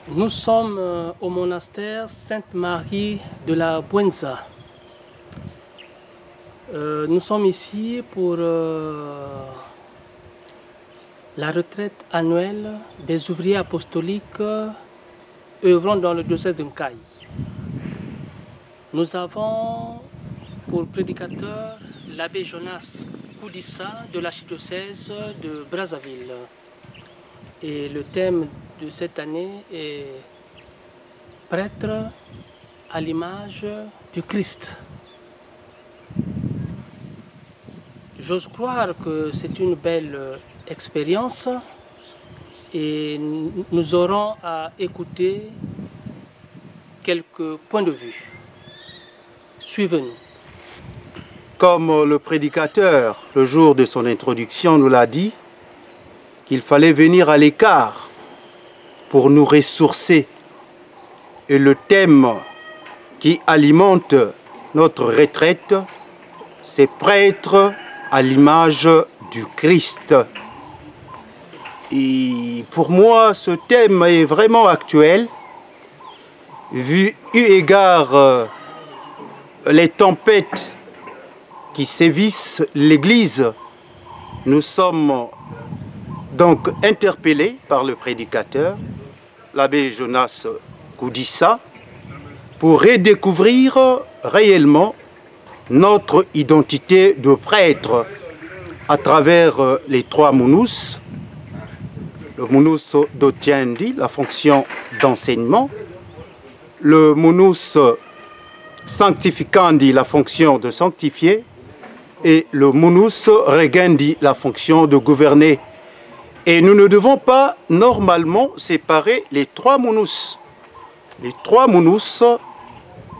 Nous sommes au monastère Sainte-Marie de la Buenza. Nous sommes ici pour la retraite annuelle des ouvriers apostoliques œuvrant dans le diocèse de Nkaï. Nous avons pour prédicateur l'abbé Jonas Koudissa de l'archidiocèse de Brazzaville. Et le thème de cette année est prêtre à l'image du Christ. J'ose croire que c'est une belle expérience et nous aurons à écouter quelques points de vue. Suivez-nous. Comme le prédicateur, le jour de son introduction, nous l'a dit, qu'il fallait venir à l'écart pour nous ressourcer. Et le thème qui alimente notre retraite, c'est prêtre à l'image du Christ. Et pour moi, ce thème est vraiment actuel, eu égard les tempêtes qui sévissent l'Église. Nous sommes donc interpellés par le prédicateur, l'abbé Jonas Koudissa, pour redécouvrir réellement notre identité de prêtre à travers les trois mounous. Le mounous d'Otiendi, la fonction d'enseignement, le mounous sanctificandi, la fonction de sanctifier, et le mounous regendi, la fonction de gouverner. Et nous ne devons pas normalement séparer les trois mounous. Les trois mounous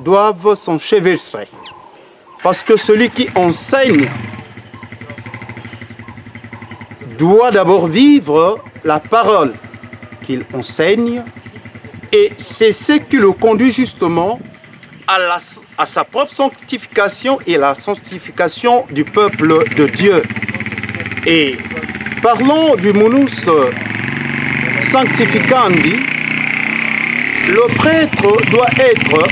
doivent s'enchevêtrer. Parce que celui qui enseigne doit d'abord vivre la parole qu'il enseigne, et c'est ce qui le conduit justement à sa propre sanctification et la sanctification du peuple de Dieu. Et parlons du mounous sanctificandi. Le prêtre doit être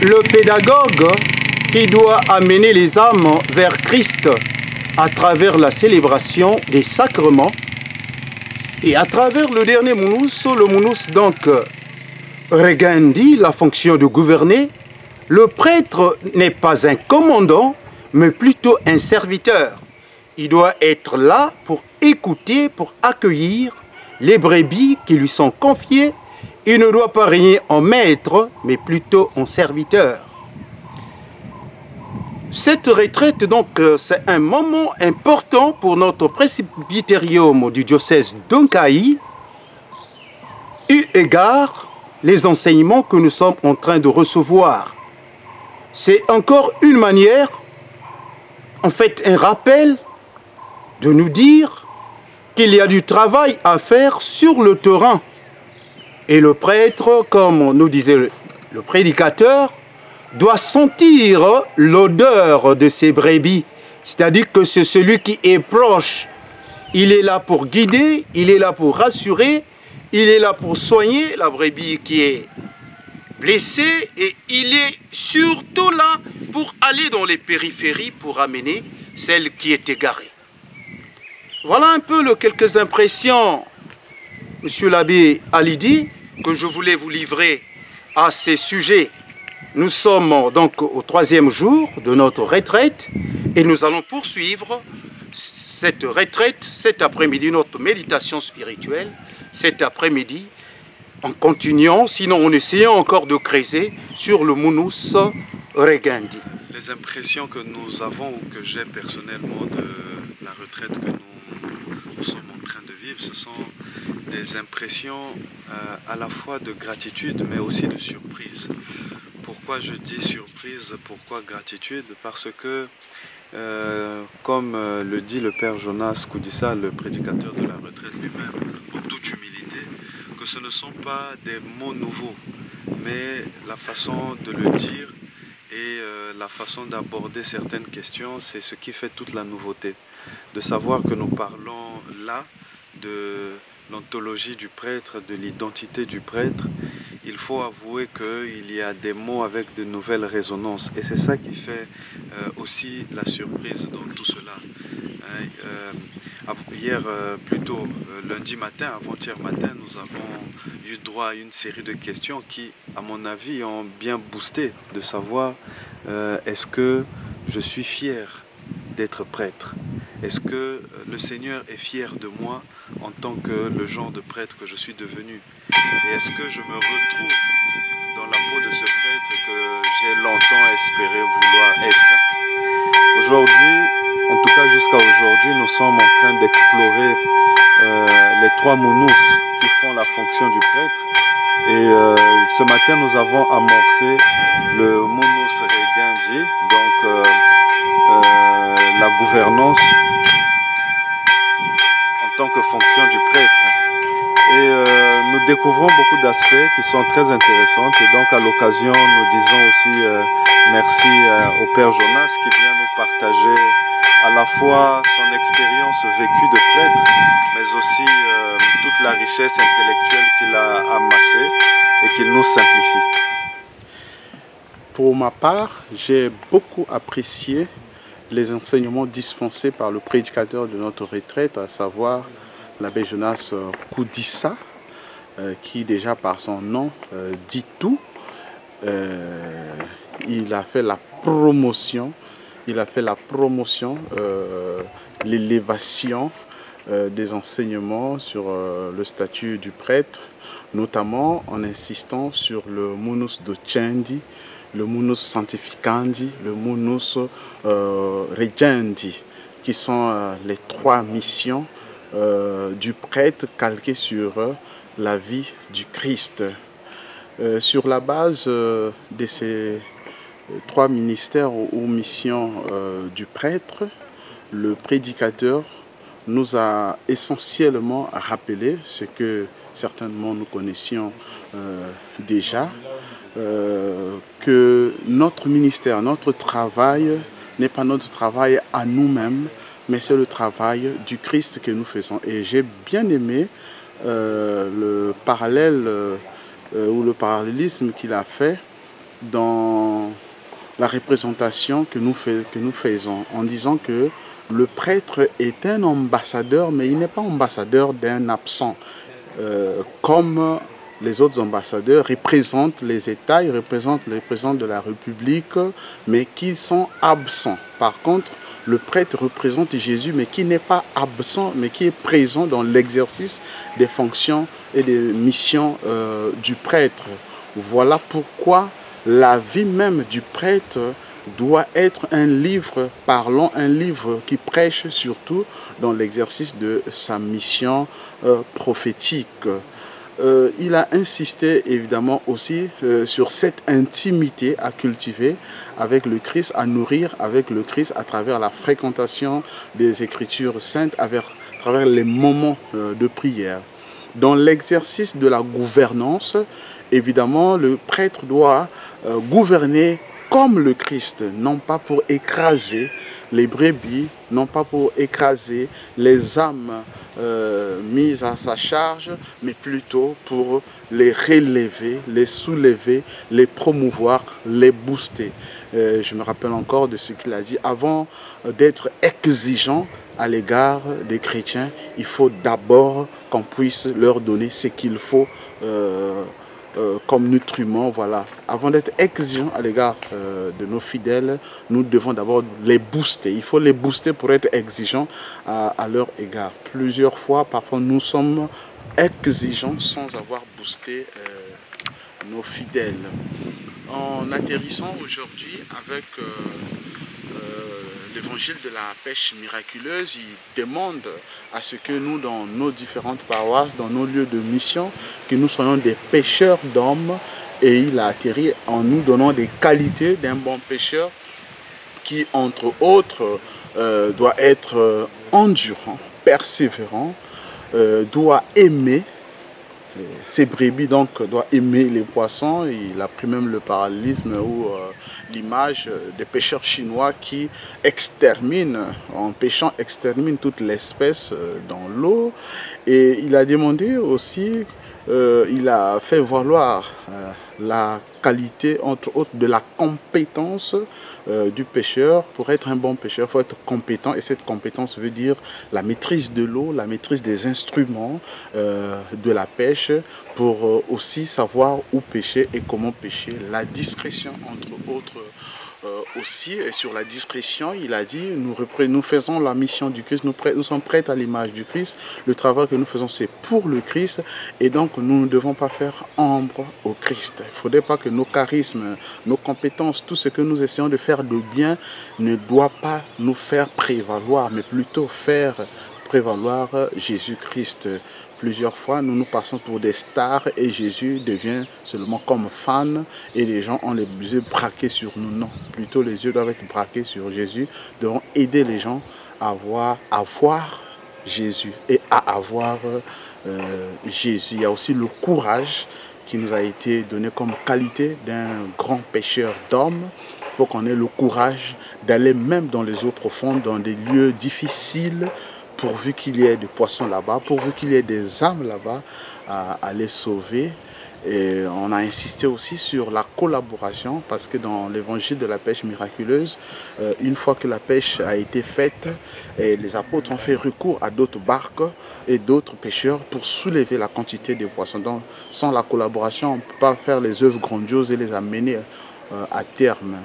le pédagogue qui doit amener les âmes vers Christ à travers la célébration des sacrements. Et à travers le dernier mounous, le mounous donc regendi, la fonction de gouverner, le prêtre n'est pas un commandant, mais plutôt un serviteur. Il doit être là pour écouter, pour accueillir les brebis qui lui sont confiées. Il ne doit pas régner en maître, mais plutôt en serviteur. Cette retraite, donc, c'est un moment important pour notre presbytérium du diocèse d'Nkaï, eu égard les enseignements que nous sommes en train de recevoir. C'est encore une manière, en fait, un rappel de nous dire qu'il y a du travail à faire sur le terrain. Et le prêtre, comme nous disait le prédicateur, doit sentir l'odeur de ses brebis. C'est-à-dire que c'est celui qui est proche. Il est là pour guider, il est là pour rassurer, il est là pour soigner la brebis qui est blessée, et il est surtout là pour aller dans les périphéries pour amener celle qui est égarée. Voilà un peu quelques impressions, monsieur l'abbé Alidi, que je voulais vous livrer à ces sujets. Nous sommes donc au 3e jour de notre retraite et nous allons poursuivre cette retraite cet après-midi, notre méditation spirituelle cet après-midi, en continuant, sinon en essayant encore de creuser sur le mounous regendi. Les impressions que nous avons ou que j'ai personnellement de la retraite que nous sommes en train de vivre, ce sont des impressions à la fois de gratitude mais aussi de surprise. Pourquoi je dis surprise, pourquoi gratitude? Parce que, comme le dit le père Jonas Koudissa, le prédicateur de la retraite lui-même, en toute humilité, que ce ne sont pas des mots nouveaux, mais la façon de le dire et la façon d'aborder certaines questions, c'est ce qui fait toute la nouveauté. De savoir que nous parlons là de l'ontologie du prêtre, de l'identité du prêtre, il faut avouer qu'il y a des mots avec de nouvelles résonances. Et c'est ça qui fait aussi la surprise dans tout cela. Hier, plutôt lundi matin, avant-hier matin, nous avons eu droit à une série de questions qui, à mon avis, ont bien boosté de savoir est-ce que je suis fier d'être prêtre? Est-ce que le Seigneur est fier de moi en tant que le genre de prêtre que je suis devenu? Et est-ce que je me retrouve dans la peau de ce prêtre que j'ai longtemps espéré vouloir être? Aujourd'hui, en tout cas jusqu'à aujourd'hui, nous sommes en train d'explorer les trois mounous qui font la fonction du prêtre. Et ce matin, nous avons amorcé le mounous Regendi, donc la gouvernance en tant que fonction du prêtre. Et nous découvrons beaucoup d'aspects qui sont très intéressants. Et donc à l'occasion, nous disons aussi merci au Père Jonas qui vient nous partager à la fois son expérience vécue de prêtre, mais aussi toute la richesse intellectuelle qu'il a amassée et qu'il nous simplifie. Pour ma part, j'ai beaucoup apprécié les enseignements dispensés par le prédicateur de notre retraite, à savoir l'abbé Jonas Koudissa, qui déjà par son nom dit tout. Il a fait la promotion, l'élévation des enseignements sur le statut du prêtre, notamment en insistant sur le munus docendi, le munus sanctificandi, le munus regendi, qui sont les trois missions du prêtre calquées sur la vie du Christ. Sur la base de ces trois ministères ou missions du prêtre, le prédicateur nous a essentiellement rappelé ce que certainement nous connaissions déjà, que notre ministère, notre travail n'est pas notre travail à nous-mêmes, mais c'est le travail du Christ que nous faisons. Et j'ai bien aimé le parallèle ou le parallélisme qu'il a fait dans la représentation que nous faisons, en disant que le prêtre est un ambassadeur, mais il n'est pas ambassadeur d'un absent. Comme les autres ambassadeurs représentent les États, ils représentent les présidents de la République, mais qui sont absents. Par contre, le prêtre représente Jésus, mais qui n'est pas absent, mais qui est présent dans l'exercice des fonctions et des missions du prêtre. Voilà pourquoi la vie même du prêtre doit être un livre parlant, un livre qui prêche surtout dans l'exercice de sa mission prophétique. Il a insisté évidemment aussi sur cette intimité à cultiver avec le Christ, à nourrir avec le Christ à travers la fréquentation des Écritures saintes, à travers les moments de prière. Dans l'exercice de la gouvernance, évidemment, le prêtre doit gouverner comme le Christ, non pas pour écraser les brebis, non pas pour écraser les âmes mises à sa charge, mais plutôt pour les relever, les soulever, les promouvoir, les booster. Je me rappelle encore de ce qu'il a dit, avant d'être exigeant à l'égard des chrétiens, il faut d'abord qu'on puisse leur donner ce qu'il faut comme nutriments, voilà. Avant d'être exigeant à l'égard de nos fidèles, nous devons d'abord les booster. Il faut les booster pour être exigeants à leur égard. Plusieurs fois, parfois, nous sommes exigeants sans avoir boosté nos fidèles. En atterrissant aujourd'hui avec l'évangile de la pêche miraculeuse, il demande à ce que nous, dans nos différentes paroisses, dans nos lieux de mission, que nous soyons des pêcheurs d'hommes, et il a atterri en nous donnant des qualités d'un bon pêcheur qui, entre autres, doit être endurant, persévérant, doit aimer ces brebis donc doivent aimer les poissons. Il a pris même le parallélisme ou l'image des pêcheurs chinois qui exterminent, en pêchant, exterminent toute l'espèce dans l'eau. Et il a demandé aussi, il a fait valoir la qualité, entre autres, de la compétence du pêcheur. Pour être un bon pêcheur, il faut être compétent, et cette compétence veut dire la maîtrise de l'eau, la maîtrise des instruments de la pêche, pour aussi savoir où pêcher et comment pêcher. La discrétion, entre autres, aussi. Et sur la discrétion, il a dit, nous faisons la mission du Christ, nous sommes prêts à l'image du Christ. Le travail que nous faisons, c'est pour le Christ, et donc nous ne devons pas faire ombre au Christ. Il ne faudrait pas que nos charismes, nos compétences, tout ce que nous essayons de faire de bien ne doit pas nous faire prévaloir, mais plutôt faire prévaloir Jésus-Christ. Plusieurs fois, nous nous passons pour des stars et Jésus devient seulement comme fan et les gens ont les yeux braqués sur nous. Non, plutôt les yeux doivent être braqués sur Jésus. Nous devons aider les gens à voir Jésus et à avoir Jésus. Il y a aussi le courage qui nous a été donné comme qualité d'un grand pêcheur d'hommes. Il faut qu'on ait le courage d'aller même dans les eaux profondes, dans des lieux difficiles, pourvu qu'il y ait des poissons là-bas, pourvu qu'il y ait des âmes là-bas à les sauver. Et on a insisté aussi sur la collaboration, parce que dans l'évangile de la pêche miraculeuse, une fois que la pêche a été faite, les apôtres ont fait recours à d'autres barques et d'autres pêcheurs pour soulever la quantité de poissons. Donc, sans la collaboration, on ne peut pas faire les œuvres grandioses et les amener à terme.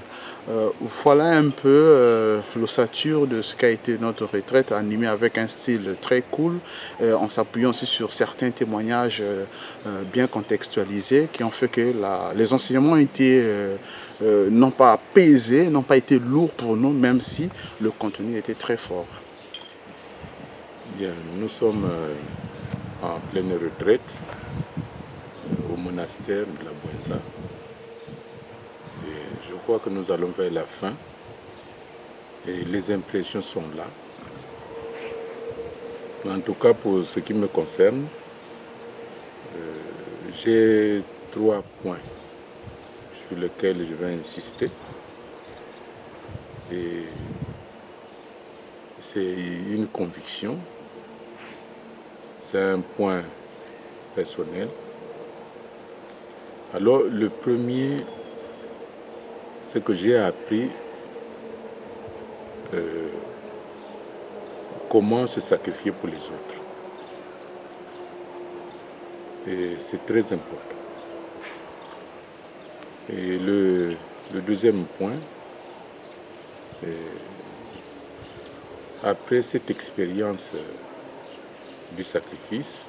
Voilà un peu l'ossature de ce qu'a été notre retraite, animée avec un style très cool, en s'appuyant aussi sur certains témoignages bien contextualisés qui ont fait que les enseignements ont été non pas pesés, n'ont pas été lourds pour nous, même si le contenu était très fort. Bien, nous sommes en pleine retraite au monastère de la Bouenza. Je crois que nous allons vers la fin et les impressions sont là. En tout cas, pour ce qui me concerne, j'ai 3 points sur lesquels je vais insister. Et c'est une conviction, c'est un point personnel. Alors, le premier, c'est que j'ai appris comment se sacrifier pour les autres. Et c'est très important. Et le deuxième point, après cette expérience du sacrifice,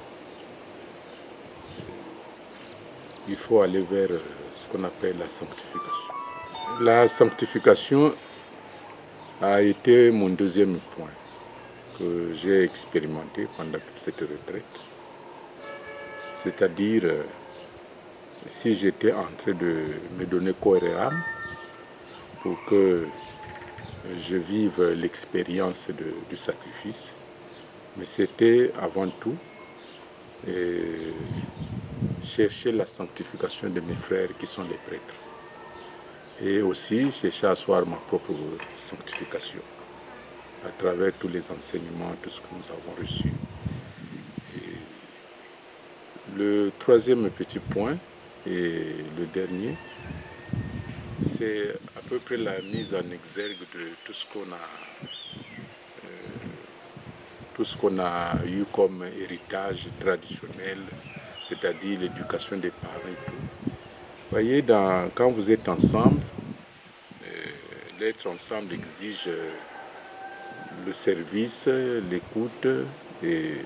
il faut aller vers ce qu'on appelle la sanctification. La sanctification a été mon deuxième point que j'ai expérimenté pendant toute cette retraite. C'est-à-dire, si j'étais en train de me donner corps et âme pour que je vive l'expérience du sacrifice, mais c'était avant tout chercher la sanctification de mes frères qui sont les prêtres. Et aussi chercher à asseoir ma propre sanctification à travers tous les enseignements, tout ce que nous avons reçu. Et le troisième petit point, et le dernier, c'est à peu près la mise en exergue de tout ce qu'on a eu comme héritage traditionnel, c'est-à-dire l'éducation des parents et tout. Vous voyez, quand vous êtes ensemble, l'être ensemble exige le service, l'écoute et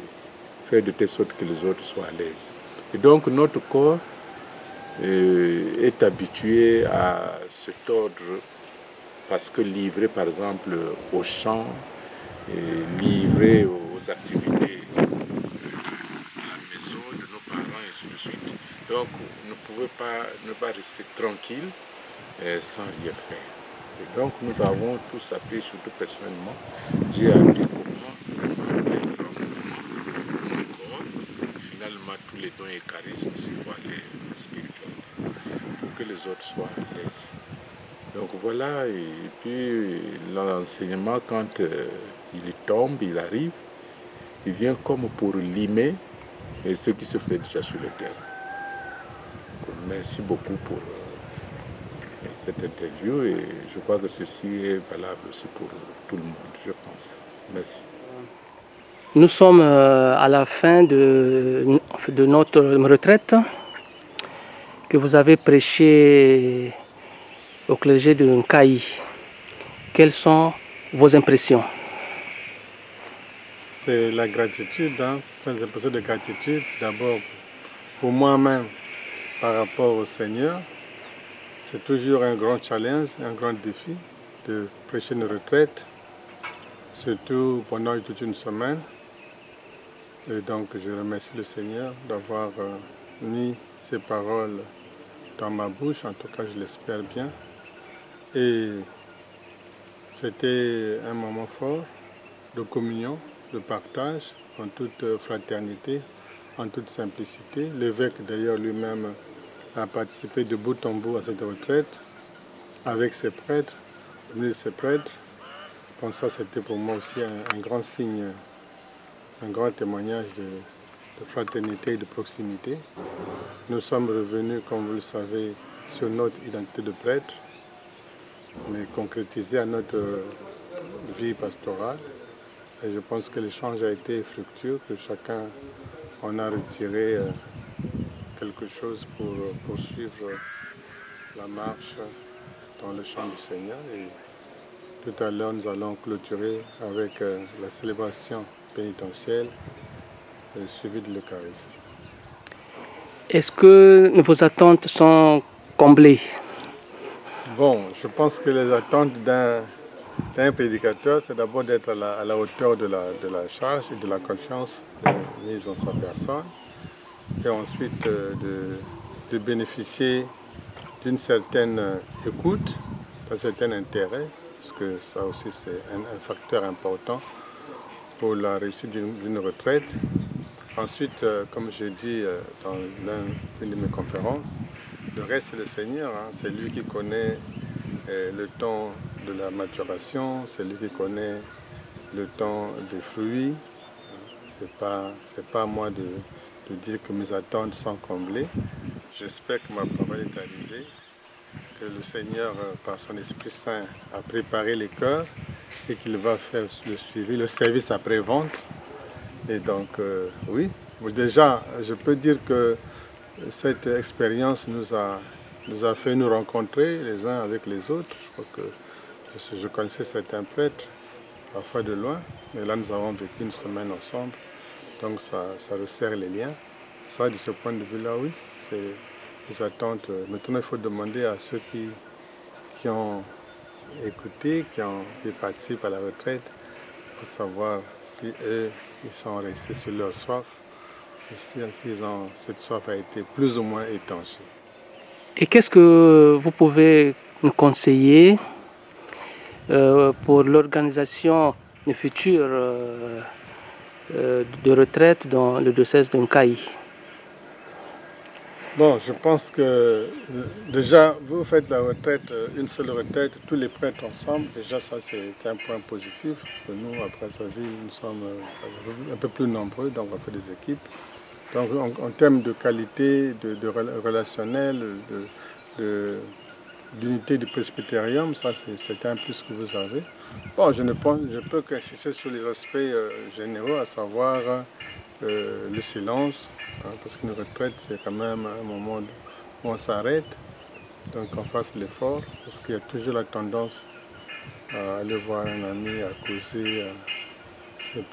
faire de telle sorte que les autres soient à l'aise. Et donc notre corps est habitué à cet ordre parce que livré par exemple au chant, livré aux activités de la maison, de nos parents et ainsi de suite. Donc on ne pouvait pas ne pas rester tranquille sans rien faire. Et donc nous avons tous appris, surtout personnellement, j'ai appris comment mettre en mouvement mon corps, finalement tous les dons et charismes, s'il faut aller spirituel, pour que les autres soient à l'aise. Donc voilà, et puis l'enseignement, quand il tombe, il arrive, il vient comme pour limer ce qui se fait déjà sur le terrain. Donc, merci beaucoup pour cette interview et je crois que ceci est valable aussi pour tout le monde, je pense. Merci. Nous sommes à la fin de notre retraite que vous avez prêché au clergé de Nkayi. Quelles sont vos impressions? C'est la gratitude, hein? C'est des impressions de gratitude. D'abord pour moi-même par rapport au Seigneur. C'est toujours un grand challenge, un grand défi de prêcher une retraite, surtout pendant toute une semaine. Et donc je remercie le Seigneur d'avoir mis ces paroles dans ma bouche, en tout cas je l'espère bien. Et c'était un moment fort de communion, de partage, en toute fraternité, en toute simplicité. L'évêque d'ailleurs lui-même a participé de bout en bout à cette retraite avec ses prêtres, ses prêtres. Je pense que ça c'était pour moi aussi un grand signe, un grand témoignage de fraternité et de proximité. Nous sommes revenus, comme vous le savez, sur notre identité de prêtre, mais concrétisée à notre vie pastorale. Et je pense que l'échange a été fructueux, que chacun en a retiré quelque chose pour poursuivre la marche dans le chant du Seigneur. Et tout à l'heure, nous allons clôturer avec la célébration pénitentielle suivie de l'Eucharistie. Est-ce que vos attentes sont comblées? Bon, je pense que les attentes d'un prédicateur, c'est d'abord d'être à la hauteur de la charge et de la confiance mise en sa personne, et ensuite de bénéficier d'une certaine écoute, d'un certain intérêt, parce que ça aussi c'est un facteur important pour la réussite d'une retraite. Ensuite, comme je dis dans une de mes conférences, le reste c'est le Seigneur, hein. C'est lui qui connaît le temps de la maturation, c'est lui qui connaît le temps des fruits. C'est pas à moi de dire que mes attentes sont comblées. J'espère que ma parole est arrivée, que le Seigneur, par son Esprit Saint, a préparé les cœurs et qu'il va faire le suivi, le service après-vente. Et donc, oui, déjà, je peux dire que cette expérience nous a fait nous rencontrer les uns avec les autres. Je crois que je connaissais certains prêtres, parfois de loin, mais là nous avons vécu une semaine ensemble, donc ça resserre les liens. Ça, de ce point de vue-là, oui, c'est les attentes. Maintenant, il faut demander à ceux qui ont écouté, qui participent à la retraite, pour savoir si eux, ils sont restés sur leur soif, et si cette soif a été plus ou moins étanchée. Et qu'est-ce que vous pouvez nous conseiller pour l'organisation future de retraite dans le diocèse de Nkayi? Bon, je pense que déjà, vous faites la retraite, une seule retraite, tous les prêtres ensemble. Déjà, ça, c'est un point positif. Nous, après sa vie, nous sommes un peu plus nombreux, donc on fait des équipes. Donc, en termes de qualité, de relationnel, d'unité du presbytérium, ça, c'est un plus que vous avez. Bon, je peux qu'insister sur les aspects généraux, à savoir le silence, hein, parce qu'une retraite, c'est quand même un moment où on s'arrête, donc on fasse l'effort, parce qu'il y a toujours la tendance à aller voir un ami, à causer.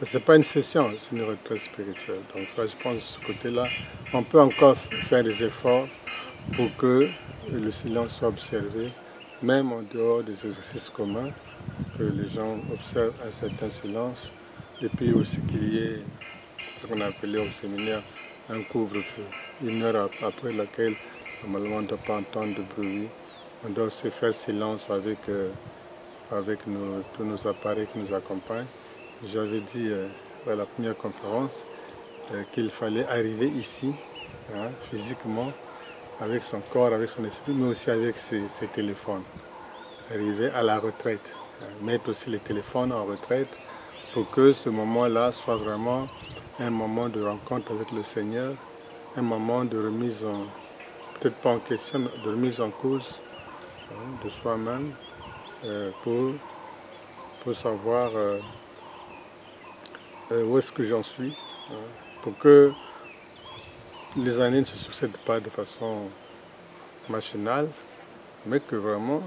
C'est pas une session, c'est une retraite spirituelle. Donc ça, je pense, de ce côté-là, on peut encore faire des efforts pour que le silence soit observé, même en dehors des exercices communs, que les gens observent un certain silence, et puis aussi qu'il y ait ce qu'on appelait au séminaire un couvre-feu, une heure après laquelle normalement on ne doit pas entendre de bruit, on doit se faire silence avec tous nos appareils qui nous accompagnent. J'avais dit à la première conférence qu'il fallait arriver ici hein, physiquement, avec son corps, avec son esprit, mais aussi avec ses téléphones. Arriver à la retraite, mettre aussi les téléphones en retraite pour que ce moment-là soit vraiment un moment de rencontre avec le Seigneur, un moment de remise en, peut-être pas en question, mais de remise en cause de soi-même pour savoir où est-ce que j'en suis, pour que les années ne se succèdent pas de façon machinale, mais que vraiment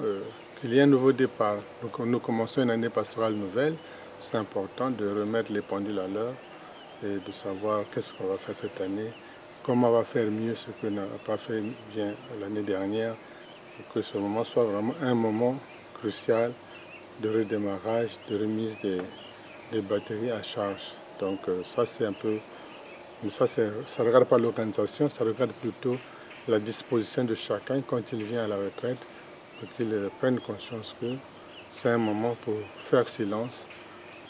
qu'il y ait un nouveau départ. Donc nous commençons une année pastorale nouvelle, c'est important de remettre les pendules à l'heure et de savoir qu'est-ce qu'on va faire cette année, comment on va faire mieux ce que n'a pas fait bien l'année dernière, pour que ce moment soit vraiment un moment crucial de redémarrage, de remise des batteries à charge. Donc ça c'est un peu, mais ça ne regarde pas l'organisation, ça regarde plutôt la disposition de chacun quand il vient à la retraite, pour qu'il prenne conscience que c'est un moment pour faire silence,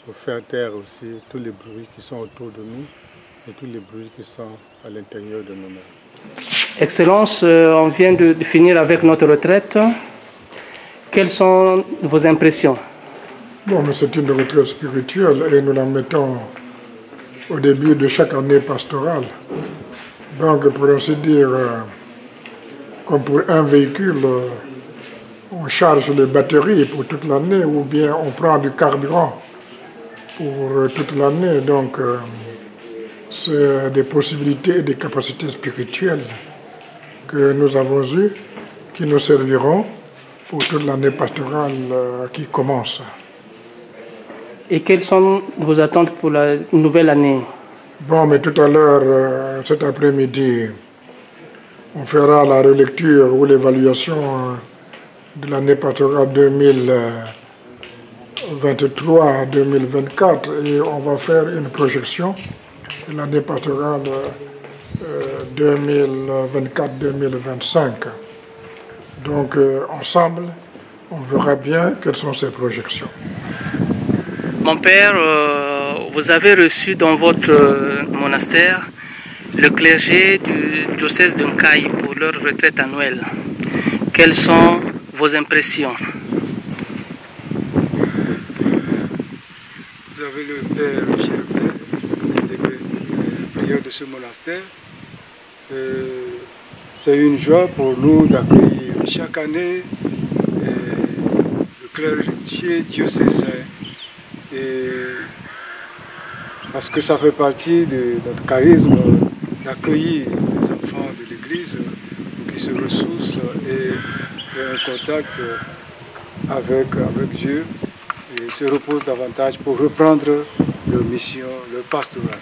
pour faire taire aussi tous les bruits qui sont autour de nous et tous les bruits qui sont à l'intérieur de nous-mêmes. Excellence, on vient de finir avec notre retraite. Quelles sont vos impressions? Bon, mais c'est une retraite spirituelle et nous la mettons au début de chaque année pastorale. Donc, pour ainsi dire, comme pour un véhicule, on charge les batteries pour toute l'année ou bien on prend du carburant pour toute l'année. Donc, c'est des possibilités et des capacités spirituelles que nous avons eues qui nous serviront pour toute l'année pastorale qui commence. Et quelles sont vos attentes pour la nouvelle année? Bon, mais tout à l'heure, cet après-midi, on fera la relecture ou l'évaluation de l'année pastorale 2023-2024 et on va faire une projection de l'année pastorale 2024-2025. Donc, ensemble, on verra bien quelles sont ces projections. Mon père, vous avez reçu dans votre monastère le clergé du diocèse de Nkayi pour leur retraite annuelle. Quelles sont vos impressions? Vous avez le père Gervais, le prieur de ce monastère. C'est une joie pour nous d'accueillir chaque année le clergé diocésain. Parce que ça fait partie de notre charisme d'accueillir les enfants de l'Église qui se ressourcent et un contact avec Dieu et se reposent davantage pour reprendre leur mission, leur pastorat.